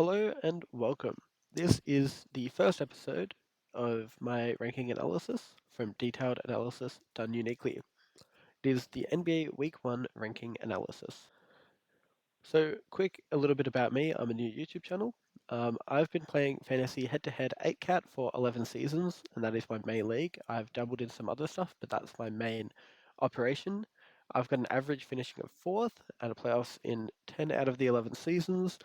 Hello and welcome. This is the first episode of my ranking analysis from Detailed Analysis Done Uniquely. It is the NBA Week 1 ranking analysis. So, a little bit about me. I'm a new YouTube channel. I've been playing fantasy head to head 8cat for 11 seasons, and that is my main league. I've dabbled in some other stuff, but that's my main operation. I've got an average finishing of 4th and a playoffs in 10 out of the 11 seasons.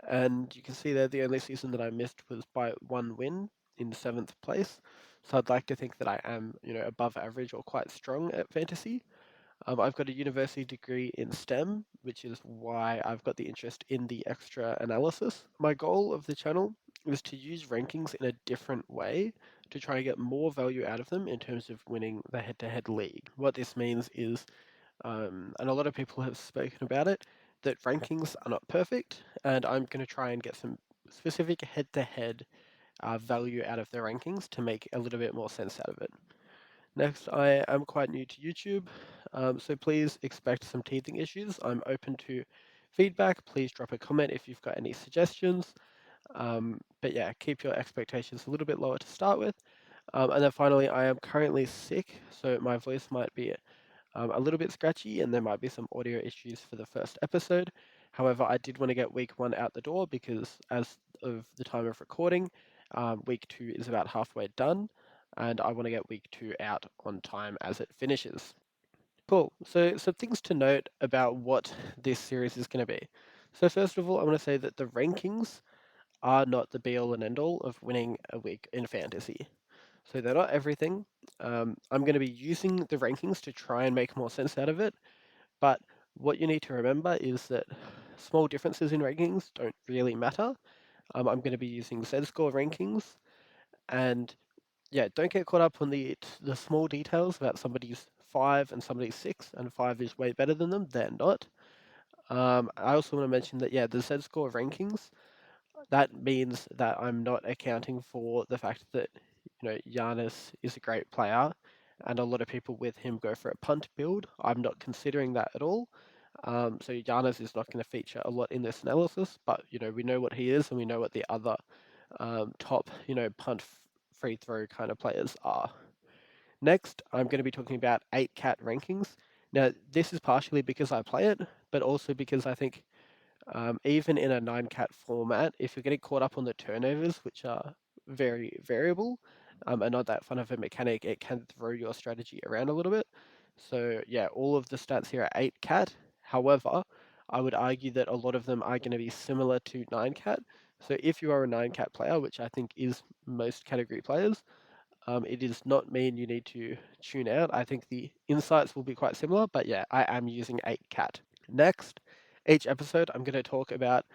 And you can see there the only season that I missed was by one win in 7th place. So I'd like to think that I am, above average or quite strong at fantasy. I've got a university degree in STEM, which is why I've got the interest in the extra analysis. My goal of the channel is to use rankings in a different way to try and get more value out of them in terms of winning the head to head league. What this means is, and a lot of people have spoken about it, that rankings are not perfect, and I'm going to try and get some specific head to head value out of the rankings to make a little bit more sense out of it. Next, I am quite new to YouTube, so please expect some teething issues. I'm open to feedback. Please drop a comment if you've got any suggestions. But yeah, keep your expectations a little bit lower to start with. And then finally, I am currently sick, so my voice might be a little bit scratchy and there might be some audio issues for the first episode. However, I did want to get week 1 out the door because as of the time of recording, week 2 is about halfway done and I want to get week 2 out on time as it finishes. Cool. So some things to note about what this series is going to be. So first of all, I want to say that the rankings are not the be all and end all of winning a week in fantasy. So they're not everything. I'm going to be using the rankings to try and make more sense out of it. But what you need to remember is that small differences in rankings don't really matter. I'm going to be using Z-score rankings, and yeah, don't get caught up on the small details about somebody's 5 and somebody's 6, and 5 is way better than them. They're not. I also want to mention that yeah, the Z-score rankings, that means that I'm not accounting for the fact that Giannis is a great player, and a lot of people with him go for a punt build. I'm not considering that at all. So Giannis is not going to feature a lot in this analysis, but we know what he is, and we know what the other top punt free throw kind of players are. Next, I'm going to be talking about 8cat rankings. Now, this is partially because I play it, but also because I think even in a 9-cat format, if you're getting caught up on the turnovers, which are very variable and not that fun of a mechanic, it can throw your strategy around a little bit. So yeah, all of the stats here are 8-cat. However, I would argue that a lot of them are going to be similar to 9-cat. So if you are a 9-cat player, which I think is most category players, it does not mean you need to tune out. I think the insights will be quite similar, but yeah, I am using 8-cat. Next, each episode, I'm going to talk about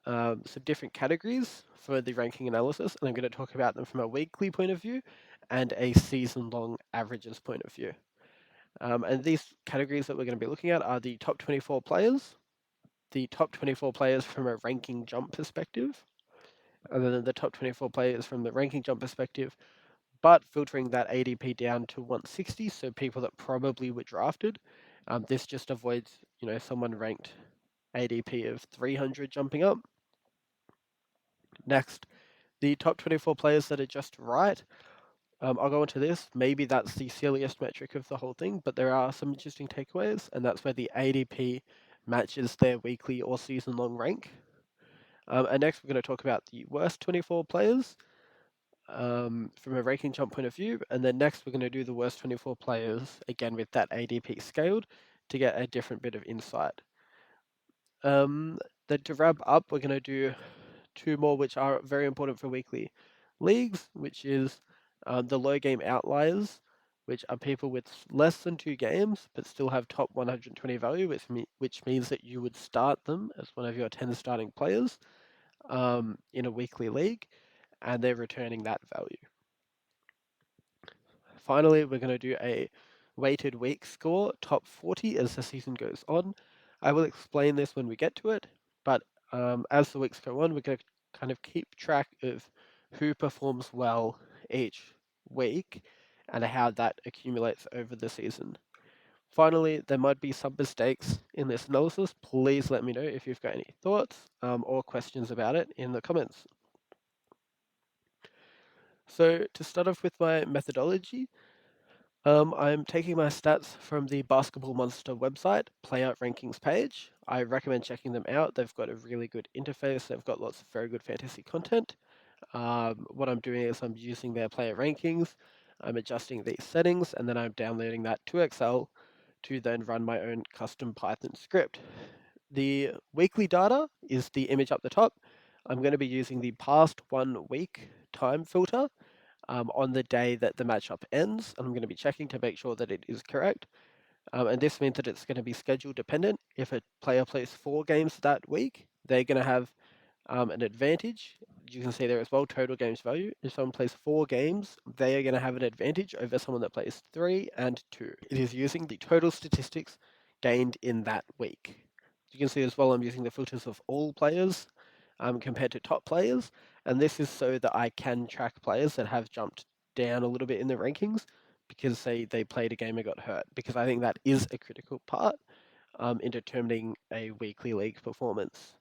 some different categories for the ranking analysis, and I'm going to talk about them from a weekly point of view and a season long averages point of view. And these categories that we're going to be looking at are the top 24 players, the top 24 players from a ranking jump perspective, and then the top 24 players from the ranking jump perspective, but filtering that ADP down to 160, so people that probably were drafted. This just avoids, someone ranked ADP of 300 jumping up. Next, the top 24 players that are just right. I'll go into this. Maybe that's the silliest metric of the whole thing, but there are some interesting takeaways, and that's where the ADP matches their weekly or season long rank. And next, we're going to talk about the worst 24 players from a ranking jump point of view. And then next, we're going to do the worst 24 players, again with that ADP scaled, to get a different bit of insight. Then to wrap up, we're going to do two more, which are very important for weekly leagues, which is the low game outliers, which are people with less than 2 games, but still have top 120 value, which means that you would start them as one of your 10 starting players in a weekly league, and they're returning that value. Finally, we're going to do a weighted week score, top 40 as the season goes on. I will explain this when we get to it, but as the weeks go on, we're going to kind of keep track of who performs well each week and how that accumulates over the season. Finally, there might be some mistakes in this analysis. Please let me know if you've got any thoughts or questions about it in the comments. So to start off with my methodology, I'm taking my stats from the Basketball Monster website, Playout Rankings page. I recommend checking them out. They've got a really good interface. They've got lots of very good fantasy content. What I'm doing is I'm using their player rankings, I'm adjusting these settings, and then I'm downloading that to Excel to then run my own custom Python script. The weekly data is the image up the top. I'm going to be using the past 1 week time filter on the day that the matchup ends. I'm going to be checking to make sure that it is correct. And this means that it's going to be schedule dependent. If a player plays 4 games that week, they're going to have an advantage. You can see there as well, total games value. If someone plays 4 games, they are going to have an advantage over someone that plays 3 and 2. It is using the total statistics gained in that week. You can see as well, I'm using the filters of all players compared to top players. And this is so that I can track players that have jumped down a little bit in the rankings because they played a game and got hurt. Because I think that is a critical part in determining a weekly league performance.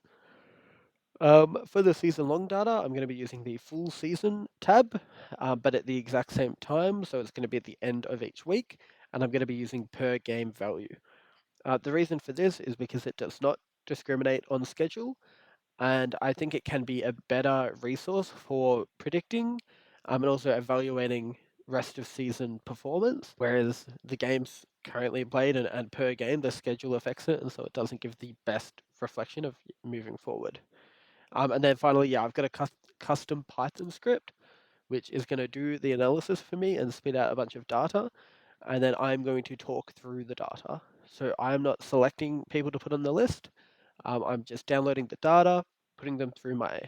For the season long data, I'm going to be using the full season tab, but at the exact same time. So it's going to be at the end of each week, and I'm going to be using per game value. The reason for this is because it does not discriminate on schedule, and I think it can be a better resource for predicting and also evaluating rest of season performance, whereas the games currently played and per game, the schedule affects it, and so it doesn't give the best reflection of moving forward. And then finally, yeah, I've got a custom Python script, which is going to do the analysis for me and spit out a bunch of data. And then I'm going to talk through the data. So I'm not selecting people to put on the list. I'm just downloading the data, putting them through my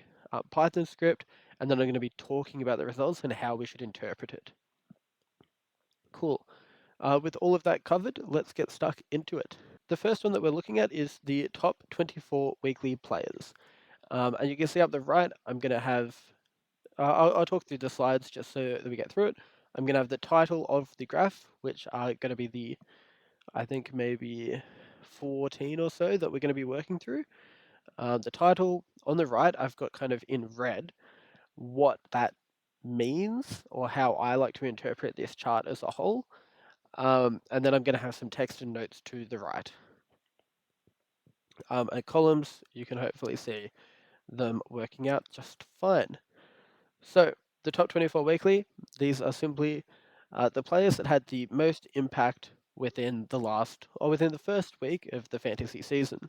Python script, and then I'm going to be talking about the results and how we should interpret it. Cool. With all of that covered, let's get stuck into it. The first one that we're looking at is the top 24 weekly players. And you can see up the right, I'm going to have, I'll talk through the slides just so that we get through it. I'm going to have the title of the graph, which are going to be the, I think maybe 14 or so that we're going to be working through. The title on the right, I've got kind of in red what that means or how I like to interpret this chart as a whole. And then I'm going to have some text and notes to the right. And columns, you can hopefully see them working out just fine. So the top 24 weekly, these are simply the players that had the most impact within within the first week of the fantasy season.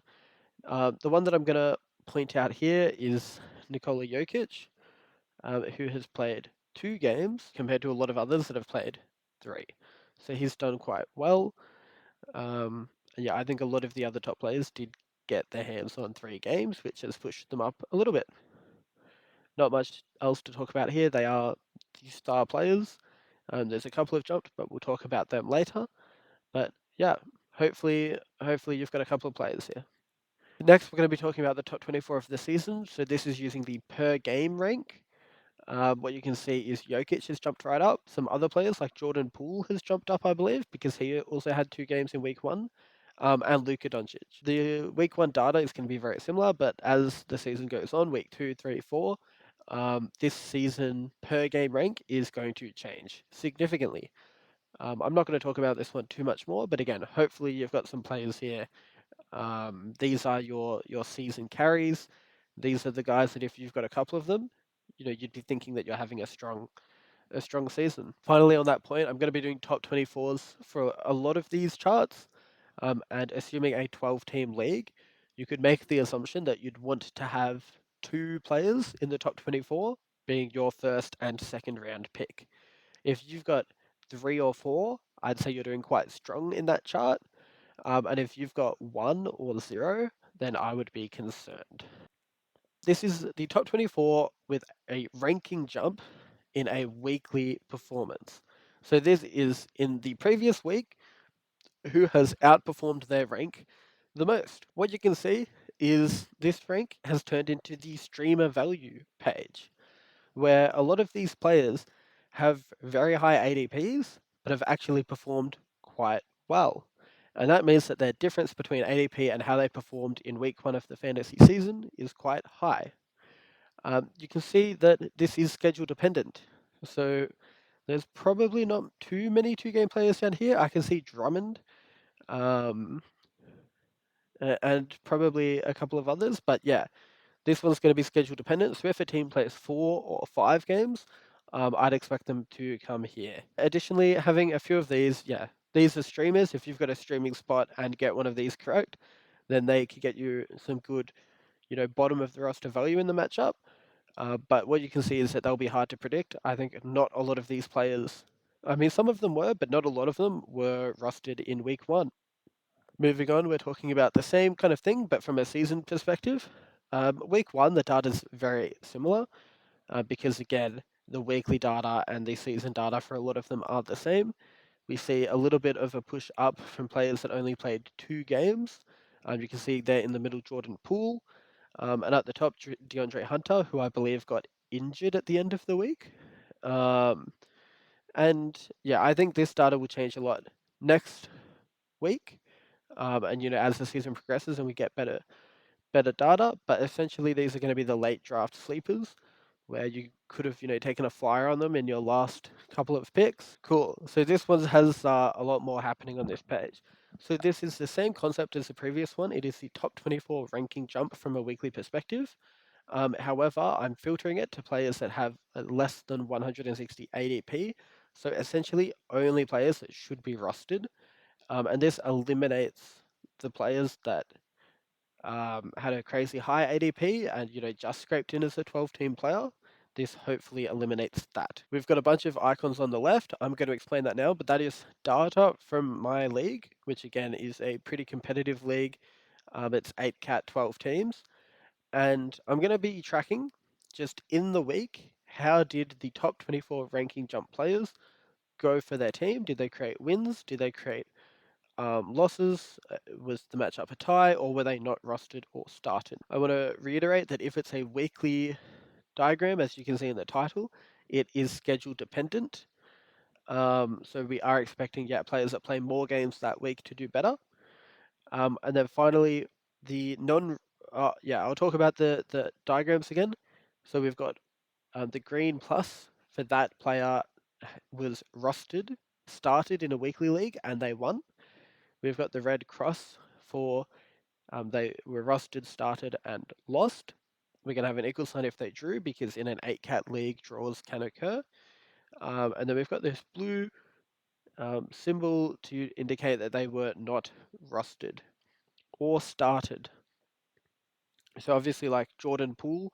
The one that I'm going to point out here is Nikola Jokic, who has played 2 games compared to a lot of others that have played 3. So he's done quite well. And yeah, I think a lot of the other top players did get their hands on 3 games, which has pushed them up a little bit. Not much else to talk about here. They are the star players. There's a couple have jumped, but we'll talk about them later. But yeah, hopefully you've got a couple of players here. Next, we're going to be talking about the top 24 of the season. So this is using the per game rank. What you can see is Jokic has jumped right up. Some other players like Jordan Poole has jumped up, I believe, because he also had 2 games in week 1. And Luka Doncic. The week 1 data is going to be very similar, but as the season goes on, week 2, 3, 4, this season per game rank is going to change significantly. I'm not going to talk about this one too much more, but again, hopefully you've got some players here. These are your season carries. These are the guys that if you've got a couple of them, you'd be thinking that you're having a strong season. Finally, on that point, I'm going to be doing top 24s for a lot of these charts. And assuming a 12-team league, you could make the assumption that you'd want to have 2 players in the top 24 being your first and second round pick. If you've got 3 or 4, I'd say you're doing quite strong in that chart. And if you've got 1 or 0, then I would be concerned. This is the top 24 with a ranking jump in a weekly performance. So this is in the previous week, who has outperformed their rank the most. What you can see is this rank has turned into the streamer value page, where a lot of these players have very high ADPs, but have actually performed quite well. And that means that their difference between ADP and how they performed in week 1 of the fantasy season is quite high. You can see that this is schedule dependent. So there's probably not too many 2-game players down here. I can see Drummond, um, and probably a couple of others. But yeah, this one's going to be schedule dependent. So if a team plays 4 or 5 games, I'd expect them to come here. Additionally, having a few of these, yeah, these are streamers. If you've got a streaming spot and get one of these correct, then they could get you some good, bottom of the roster value in the matchup. But what you can see is that they'll be hard to predict. I think not a lot of these players, I mean, some of them were, but not a lot of them were rusted in week 1. Moving on, we're talking about the same kind of thing, but from a season perspective. Week 1, the data is very similar because, again, the weekly data and the season data for a lot of them are the same. We see a little bit of a push up from players that only played 2 games. You can see there in the middle Jordan Poole, and at the top DeAndre Hunter, who I believe got injured at the end of the week. Um, and yeah, I think this data will change a lot next week. And as the season progresses and we get better data, but essentially these are going to be the late draft sleepers where you could have taken a flyer on them in your last couple of picks. Cool. So this one has a lot more happening on this page. So this is the same concept as the previous one. It is the top 24 ranking jump from a weekly perspective. However, I'm filtering it to players that have less than 160 ADP. So essentially only players that should be rusted. And this eliminates the players that had a crazy high ADP and just scraped in as a 12-team player. This hopefully eliminates that. We've got a bunch of icons on the left. I'm going to explain that now, but that is data from my league, which again is a pretty competitive league. It's 8 cat 12 teams, and I'm going to be tracking just in the week how did the top 24 ranking jump players go for their team? Did they create wins? Did they create losses? Was the matchup a tie, or were they not rusted or started? I want to reiterate that if it's a weekly diagram, as you can see in the title, it is schedule dependent. So we are expecting players that play more games that week to do better. And then finally, the non. I'll talk about the diagrams again. So we've got the green plus for that player was rusted, started in a weekly league, and they won. We've got the red cross for they were rusted, started, and lost. We're going to have an equal sign if they drew, because in an 8-cat league, draws can occur. And then we've got this blue symbol to indicate that they were not rusted or started. So obviously, like Jordan Poole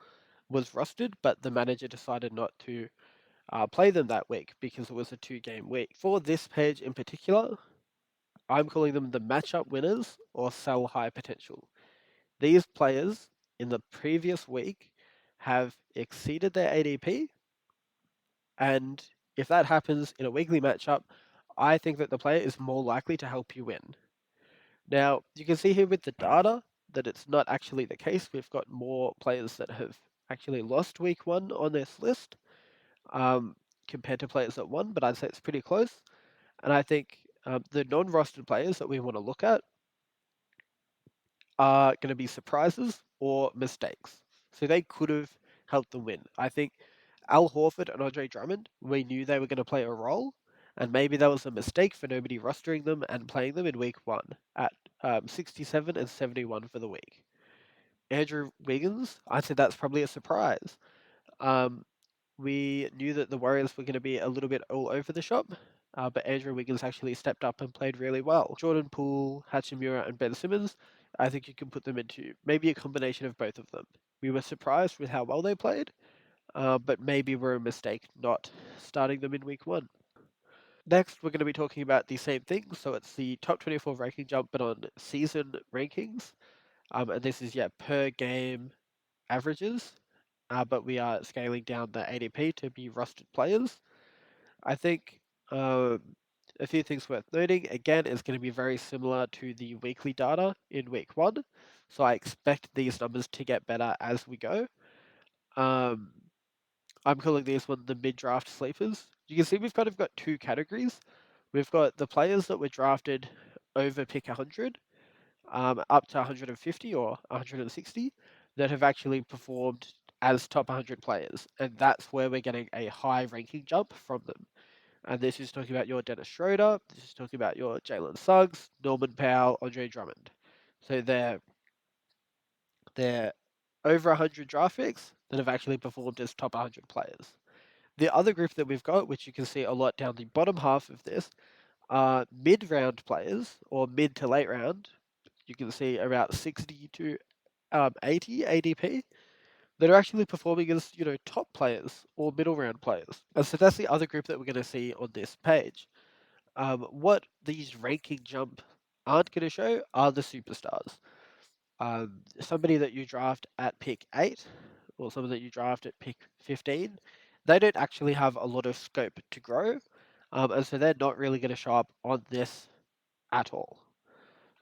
was rusted, but the manager decided not to play them that week because it was a 2-game week. For this page in particular, I'm calling them the matchup winners or sell high potential. These players in the previous week have exceeded their ADP, and if that happens in a weekly matchup, I think that the player is more likely to help you win. Now, you can see here with the data that it's not actually the case. We've got more players that have actually lost week 1 on this list compared to players that won, but I'd say it's pretty close. And I think the non-rostered players that we want to look at are going to be surprises or mistakes. So they could have helped them win. I think Al Horford and Andre Drummond, we knew they were going to play a role, and maybe that was a mistake for nobody rostering them and playing them in week 1 at 67 and 71 for the week. Andrew Wiggins, I'd say that's probably a surprise. Um, we knew that the Warriors were going to be a little bit all over the shop, but Andrew Wiggins actually stepped up and played really well. Jordan Poole, Hachimura, and Ben Simmons, I think you can put them into maybe a combination of both of them. We were surprised with how well they played, but maybe we're a mistake not starting them in week 1. Next, we're going to be talking about the same thing. So it's the top 24 ranking jump, but on season rankings. And this is, per game averages, but we are scaling down the ADP to be rusted players. I think um, a few things worth noting. Again, it's going to be very similar to the weekly data in week 1. So I expect these numbers to get better as we go. Um, I'm calling these one the mid-draft sleepers. You can see we've kind of got 2 categories. We've got the players that were drafted over pick 100, up to 150 or 160, that have actually performed as top 100 players. And that's where we're getting a high ranking jump from them. And this is talking about your Dennis Schroeder, this is talking about your Jalen Suggs, Norman Powell, Andre Drummond. So they're over 100 draft picks that have actually performed as top 100 players. The other group that we've got, which you can see a lot down the bottom half of this, are mid-round players or mid to late round. You can see about 60 to 80 ADP that are actually performing as top players or middle round players. And so that's the other group that we're going to see on this page. What these ranking jump aren't going to show are the superstars. Somebody that you draft at pick 8 or somebody that you draft at pick 15, they don't actually have a lot of scope to grow. And so they're not really going to show up on this at all.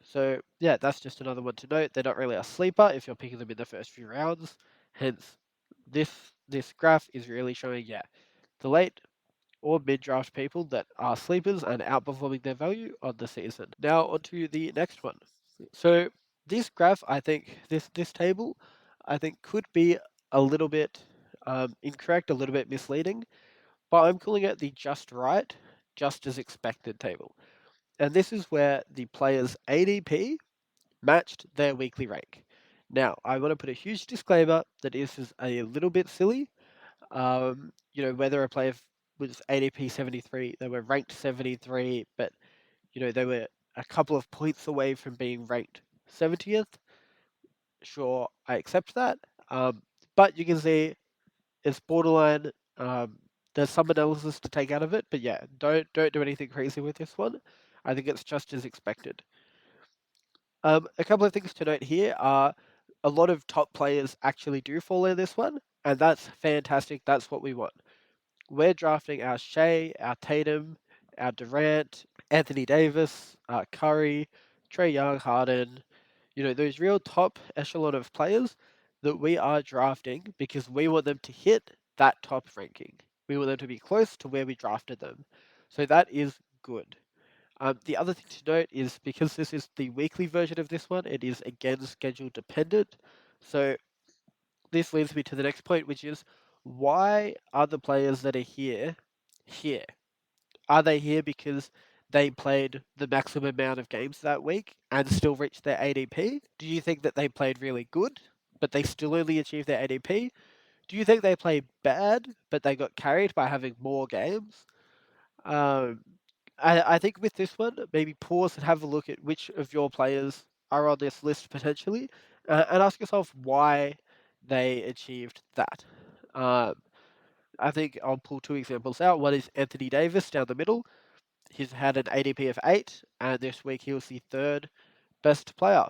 So yeah, that's just another one to note. They're not really a sleeper if you're picking them in the first few rounds. Hence, this graph is really showing the late or mid-draft people that are sleepers and outperforming their value on the season. Now onto the next one. So this graph, I think, this table, I think could be a little bit incorrect, a little bit misleading, but I'm calling it the just right, just as expected table. And this is where the player's ADP matched their weekly rank. Now, I want to put a huge disclaimer that this is a little bit silly. Whether a player was ADP 73, they were ranked 73, but they were a couple of points away from being ranked 70th. Sure, I accept that. But you can see it's borderline. There's some analysis to take out of it, but yeah, don't do anything crazy with this one. I think it's just as expected. A couple of things to note here are a lot of top players actually do fall in this one, and that's fantastic. That's what we want. We're drafting our Shea, our Tatum, our Durant, Anthony Davis, Curry, Trae Young, Harden. Those real top echelon of players that we are drafting because we want them to hit that top ranking. We want them to be close to where we drafted them. So that is good. The other thing to note is because this is the weekly version of this one, it is again schedule dependent. So this leads me to the next point, which is why are the players that are here? Are they here because they played the maximum amount of games that week and still reached their ADP? Do you think that they played really good, but they still only achieved their ADP? Do you think they played bad, but they got carried by having more games? Um, I think with this one, maybe pause and have a look at which of your players are on this list potentially, and ask yourself why they achieved that. Um, I think I'll pull two examples out. One is Anthony Davis down the middle. He's had an ADP of 8, and this week he was the third best player.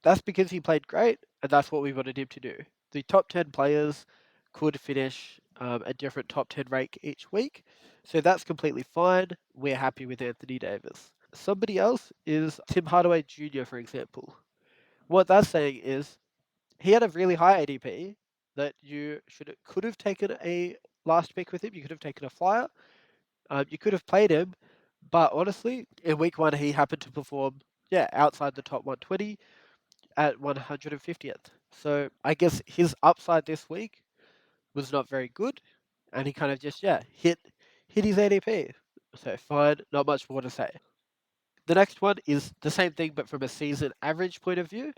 That's because he played great, and that's what we wanted him to do. The top 10 players could finish a different top 10 rank each week, so that's completely fine. We're happy with Anthony Davis. Somebody else is Tim Hardaway Jr., for example. What that's saying is he had a really high ADP that you could have taken a last pick with him. You could have taken a flyer. You could have played him, but honestly, in week 1 he happened to perform outside the top 120 at 150th. So I guess his upside this week was not very good, and he kind of just hit his ADP. So fine, not much more to say. The next one is the same thing, but from a season average point of view.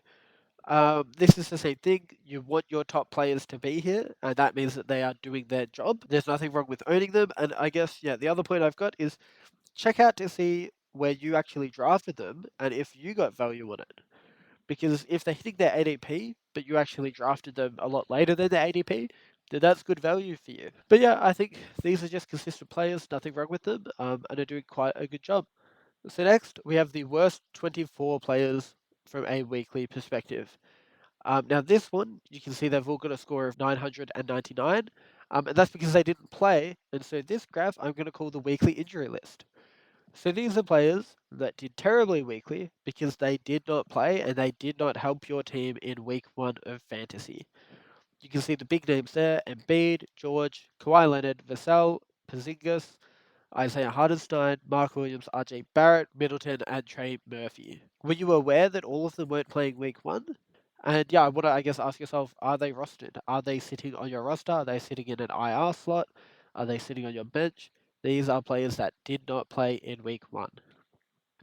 This is the same thing. You want your top players to be here, and that means that they are doing their job. There's nothing wrong with owning them, and I guess the other point I've got is check out to see where you actually drafted them and if you got value on it. Because if they're hitting their ADP, but you actually drafted them a lot later than their ADP, then that's good value for you. But yeah, I think these are just consistent players, nothing wrong with them, and are doing quite a good job. So next, we have the worst 24 players from a weekly perspective. Now this one, you can see they've all got a score of 999, and that's because they didn't play. And so this graph, I'm going to call the weekly injury list. So these are players that did terribly weekly because they did not play and they did not help your team in week 1 of fantasy. You can see the big names there: Embiid, George, Kawhi Leonard, Vassell, Porzingis, Isaiah Hardenstein, Mark Williams, RJ Barrett, Middleton, and Trey Murphy. Were you aware that all of them weren't playing week one? And yeah, I want to, I guess, ask yourself, are they rostered? Are they sitting on your roster? Are they sitting in an IR slot? Are they sitting on your bench? These are players that did not play in week one.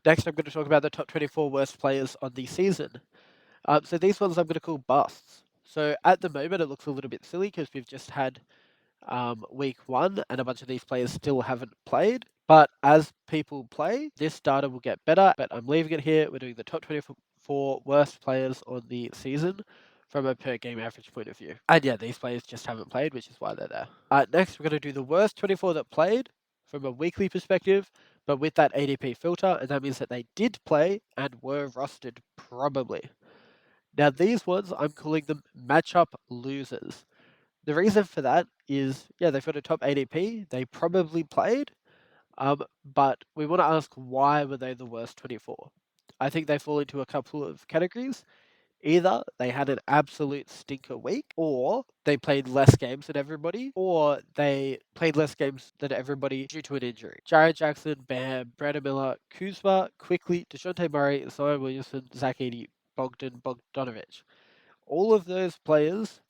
Next, I'm going to talk about the top 24 worst players on the season. So these ones I'm going to call busts. So at the moment, it looks a little bit silly because we've just had week one and a bunch of these players still haven't played. But as people play, this data will get better. But I'm leaving it here. We're doing the top 24 worst players on the season from a per game average point of view. And yeah, these players just haven't played, which is why they're there. Next, we're going to do the worst 24 that played from a weekly perspective, but with that ADP filter, and that means that they did play and were rostered probably. Now, these ones, I'm calling them matchup losers. The reason for that is, yeah, they've got a top ADP, they probably played, but we want to ask why were they the worst 24? I think they fall into a couple of categories. Either they had an absolute stinker week, or they played less games than everybody, or they played less games than everybody due to an injury. Jared Jackson, Bam, Brandon Miller, Kuzma, Quickly, DeJounte Murray, Zion Williamson, Zach Edey, Bogdan Bogdanovic. All of those players,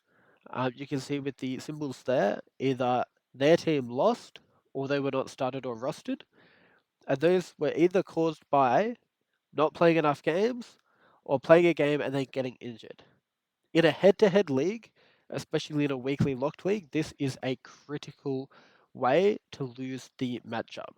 you can see with the symbols there, either their team lost or they were not started or rostered. And those were either caused by not playing enough games or playing a game and then getting injured. In a head-to-head league, especially in a weekly locked league, this is a critical way to lose the matchup.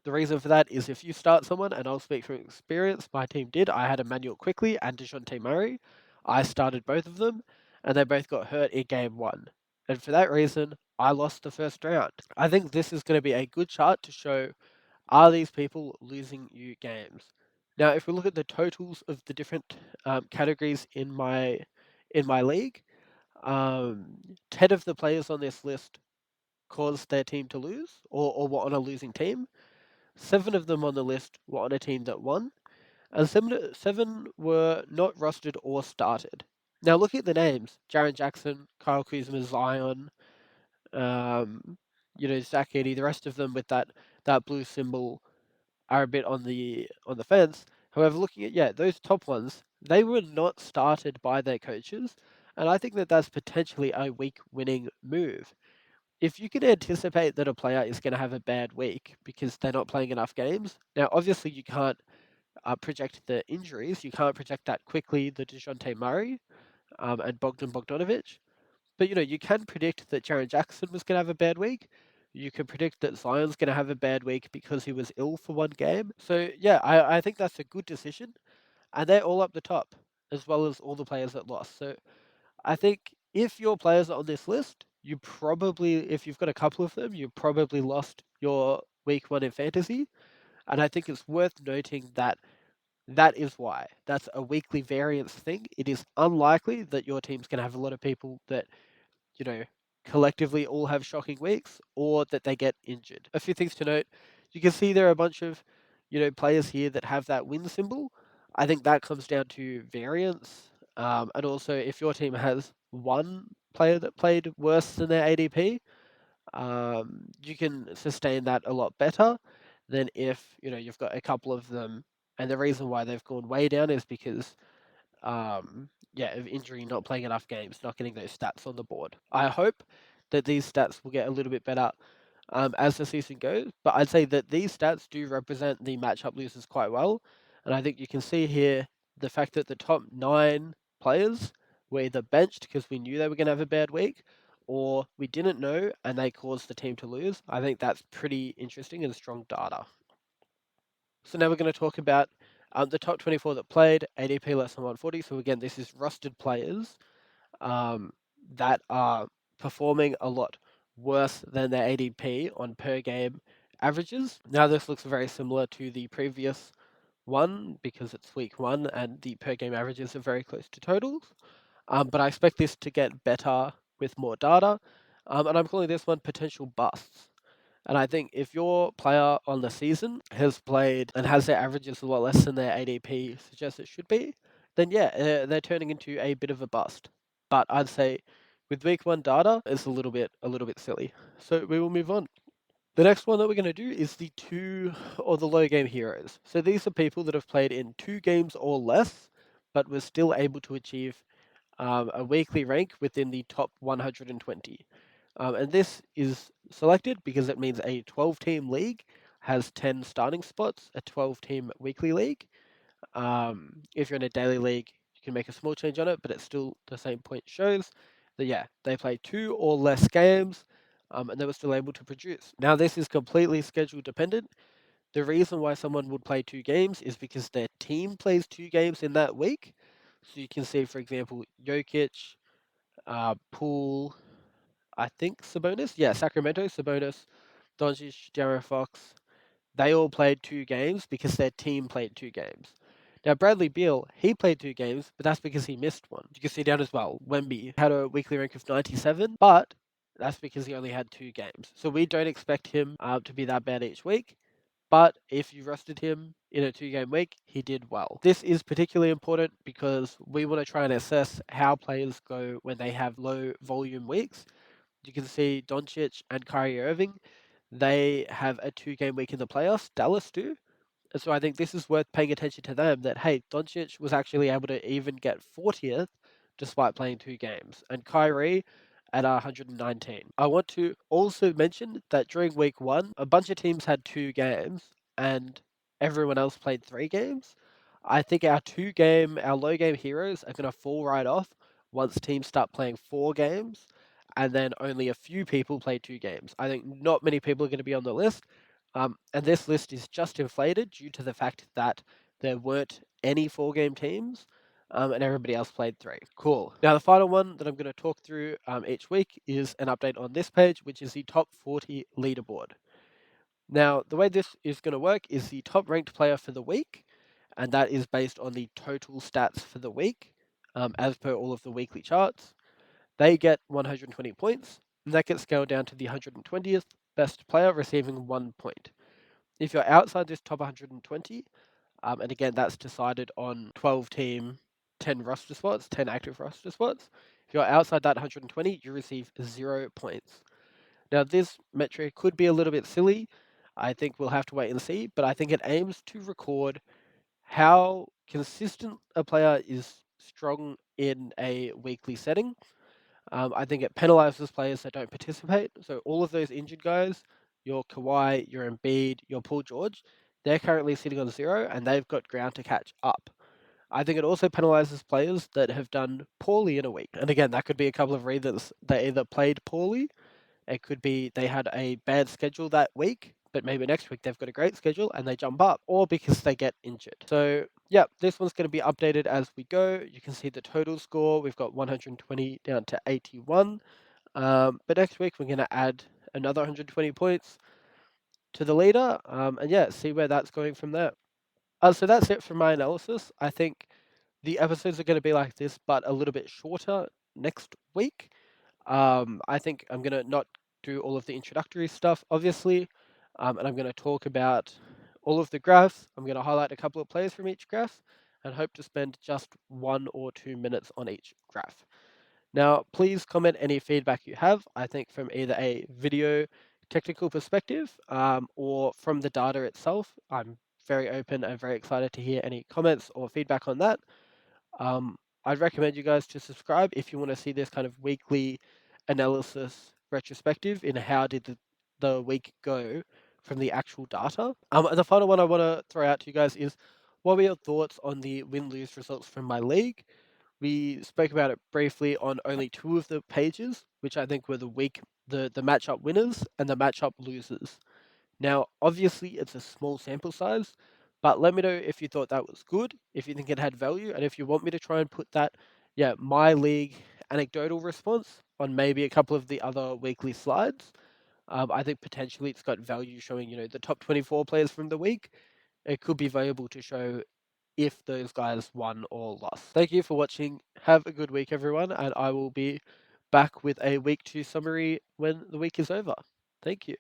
The reason for that is if you start someone, and I'll speak from experience, my team did. I had Emmanuel Quickly and DeJounte Murray. I started both of them, and they both got hurt in game one. And for that reason, I lost the first round. I think this is going to be a good chart to show, are these people losing you games? Now, if we look at the totals of the different categories in my league, 10 of the players on this list caused their team to lose or were on a losing team. 7 of them on the list were on a team that won, and seven were not rostered or started. Now, looking at the names, Jaren Jackson, Kyle Kuzma, Zion, Zach Edey, the rest of them with that blue symbol are a bit on the fence. However, looking at those top ones, they were not started by their coaches, and I think that that's potentially a week winning move. If you can anticipate that a player is going to have a bad week because they're not playing enough games, now obviously you can't project the injuries. You can't project that quickly. The DeJounte Murray and Bogdan Bogdanovic, but you can predict that Jaren Jackson was going to have a bad week. You can predict that Zion's going to have a bad week because he was ill for one game. So yeah, I think that's a good decision, and they're all up the top as well as all the players that lost. So I think if your players are on this list, you probably, if you've got a couple of them, you probably lost your week one in fantasy. And I think it's worth noting that that is why. That's a weekly variance thing. It is unlikely that your team's going to have a lot of people that, you know, collectively all have shocking weeks or that they get injured. A few things to note. You can see there are a bunch of, players here that have that win symbol. I think that comes down to variance. And also, if your team has one player that played worse than their ADP, you can sustain that a lot better than if you've got a couple of them. And the reason why they've gone way down is because of injury, not playing enough games, not getting those stats on the board. I hope that these stats will get a little bit better as the season goes, but I'd say that these stats do represent the matchup losers quite well. And I think you can see here the fact that the top 9 players were either benched because we knew they were going to have a bad week, or we didn't know and they caused the team to lose. I think that's pretty interesting and strong data. So now we're going to talk about the top 24 that played, ADP less than 140. So again, this is rusted players that are performing a lot worse than their ADP on per game averages. Now this looks very similar to the previous one because it's week one and the per game averages are very close to totals. But I expect this to get better with more data. And I'm calling this one potential busts. And I think if your player on the season has played and has their averages a lot less than their ADP suggests it should be, then they're turning into a bit of a bust. But I'd say with week one data, it's a little bit silly. So we will move on. The next one that we're going to do is the two or the low game heroes. So these are people that have played in 2 games or less, but were still able to achieve a weekly rank within the top 120. And this is selected because it means a 12-team league has 10 starting spots, a 12-team weekly league. If you're in a daily league, you can make a small change on it, but it's still the same point shows that, yeah, they play 2 or less games, and they were still able to produce. Now, this is completely schedule dependent. The reason why someone would play 2 games is because their team plays 2 games in that week. So you can see, for example, Jokic, Poole, I think Sabonis, yeah, Sacramento, Sabonis, Doncic, De'Aaron Fox, they all played 2 games because their team played 2 games. Now, Bradley Beal, he played 2 games, but that's because he missed one. You can see down as well, Wemby had a weekly rank of 97, but that's because he only had 2 games. So we don't expect him to be that bad each week. But if you rostered him in a 2 game week, he did well. This is particularly important because we want to try and assess how players go when they have low volume weeks. You can see Doncic and Kyrie Irving, they have a 2 game week in the playoffs. Dallas do. And so I think this is worth paying attention to them that, hey, Doncic was actually able to even get 40th despite playing 2 games, and Kyrie at 119. I want to also mention that during week 1, a bunch of teams had 2 games and everyone else played 3 games. I think our low game heroes are going to fall right off once teams start playing 4 games and then only a few people play 2 games. I think not many people are going to be on the list. And this list is just inflated due to the fact that there weren't any 4 game teams, and everybody else played 3. Cool. Now, the final one that I'm going to talk through each week is an update on this page, which is the top 40 leaderboard. Now, the way this is going to work is the top ranked player for the week, and that is based on the total stats for the week, as per all of the weekly charts. They get 120 points, and that gets scaled down to the 120th best player receiving 1 point. If you're outside this top 120, and again, that's decided on 12 team, 10 roster spots, 10 active roster spots. If you're outside that 120, you receive 0 points. Now, this metric could be a little bit silly. I think we'll have to wait and see, but I think it aims to record how consistent a player is strong in a weekly setting. I think it penalizes players that don't participate. So all of those injured guys, your Kawhi, your Embiid, your Paul George, they're currently sitting on 0 and they've got ground to catch up. I think it also penalizes players that have done poorly in a week. And again, that could be a couple of reasons. They either played poorly, it could be they had a bad schedule that week, but maybe next week they've got a great schedule and they jump up, or because they get injured. So, yeah, this one's going to be updated as we go. You can see the total score. We've got 120 down to 81. But next week we're going to add another 120 points to the leader, and yeah, see where that's going from there. So that's it for my analysis. I think the episodes are going to be like this, but a little bit shorter next week. I think I'm going to not do all of the introductory stuff, obviously, and I'm going to talk about all of the graphs. I'm going to highlight a couple of players from each graph and hope to spend just 1 or 2 minutes on each graph. Now, please comment any feedback you have, I think from either a video technical perspective or from the data itself. I'm very open and very excited to hear any comments or feedback on that. I'd recommend you guys to subscribe if you want to see this kind of weekly analysis retrospective in how did the week go from the actual data. And the final one I want to throw out to you guys is, what were your thoughts on the win-lose results from my league? We spoke about it briefly on only 2 of the pages, which I think were the matchup winners and the matchup losers. Now, obviously, it's a small sample size, but let me know if you thought that was good, if you think it had value, and if you want me to try and put that, yeah, my league anecdotal response on maybe a couple of the other weekly slides. I think potentially it's got value showing, the top 24 players from the week. It could be valuable to show if those guys won or lost. Thank you for watching. Have a good week, everyone, and I will be back with a week 2 summary when the week is over. Thank you.